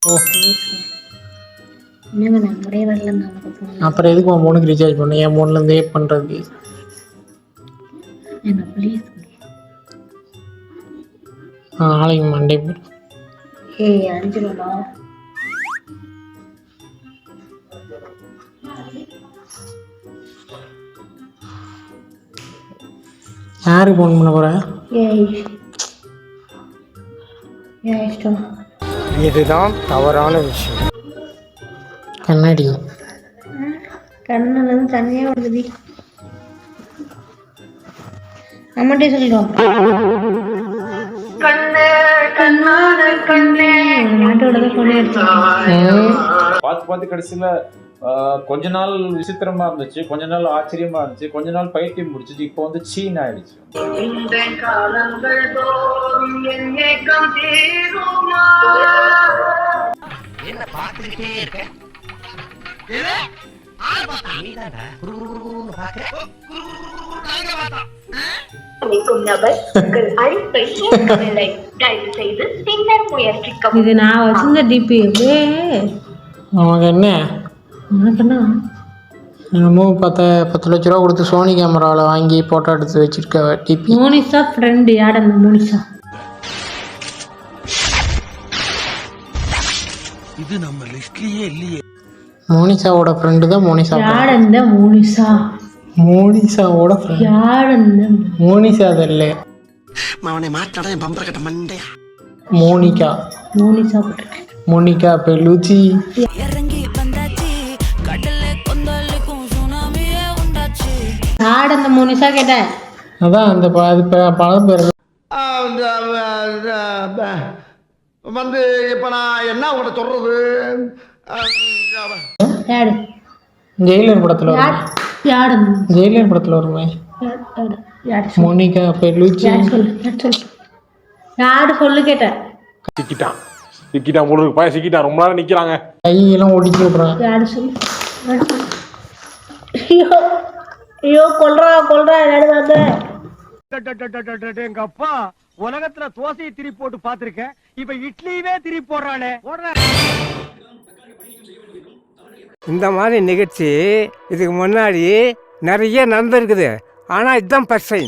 ஓ என்னங்க நம்மளே வரல அப்புறம் எதுக்கு உன் ஃபோனுக்கு ரீசார்ஜ் பண்ண? என் ஃபோன்லேருந்தே பண்ணுறதுக்கு. என்ன ப்ளீஸ். நாளைக்கு மண்டே போய் ஏய் அடிச்சிடா. யாருக்கு ஃபோன் பண்ண போகிற? ஏய் ஏன் இஷ்டம். இதுதான் தவறான விஷயம். கண்ணாடி கண்ணுலேருந்து தண்ணியாக வருது. அம்மாட்டே சொல்லிடுவோம். நாட்டோட கொண்டு பார்த்து கடைசியில கொஞ்ச நாள் விசித்திரமா இருந்துச்சு, கொஞ்ச நாள் ஆச்சரியமா இருந்துச்சு, கொஞ்ச நாள் பைத்தியம் முடிச்சிச்சு, இப்போ வந்து சீன் ஆயிடுச்சு. என்ன பார்த்துக்கிட்டே இருக்க? இது நான் வச்சிருந்த டிபி. உனக்கு என்ன? உனக்கு என்ன? என்னமோ 10 லட்ச ரூபா கொடுத்து சோனி கேமராவில் வாங்கி ஃபோட்டோ எடுத்து வச்சிருக்க டிபி. மோனிஷா ஃப்ரெண்டு. யார் அந்த மோனிஷா? இது நம்ம லிஸ்ட்லயே இல்லையே. மோனிஷாவோட ஃப்ரெண்டு தான் மோனிஷா. யார் அந்த மோனிஷா? மோனிஷாவோட ஃப்ரெண்ட். யார் அந்த மோனிஷா இல்லை, அவனை மாட்டாடா என் பம்பர கட்ட மண்டையா. மோனிகா. மோனிஷா மோனிகா பெலுச்சி. யார் அந்த மோனிஷா கேட்டேன். அதான் அந்த படம் பேர் வந்து இப்ப நான் என்ன உங்கள்கிட்ட சொல்றது? யாரு? ஜெயிலர் படத்துல வரும். யார்? ஜெயிலர் படத்துல வருமே. மோனிகா பெலுச்சி. யாரு சொல்லு கேட்டேன். சிக்கிட்டான் போல இருக்கு. சிக்கிட்டான், ரொம்ப நேரம் நிக்கிறாங்க. கையெல்லாம் ஒடிச்சு விடுறான். யாரு சொல்லு. ஐயோ ஐயோ கொல்றா யாரு வந்து. எங்க அப்பா உலகத்துல தோசையை திருப்பி போட்டு பாத்திருக்கேன், இப்ப இட்லியவே திருப்பி போடுறானே. இந்த மாதிரி நிகழ்ச்சி இதுக்கு முன்னாடி நிறைய நடந்திருக்குது. ஆனா இதுதான் ஃபர்ஸ்ட் டைம்.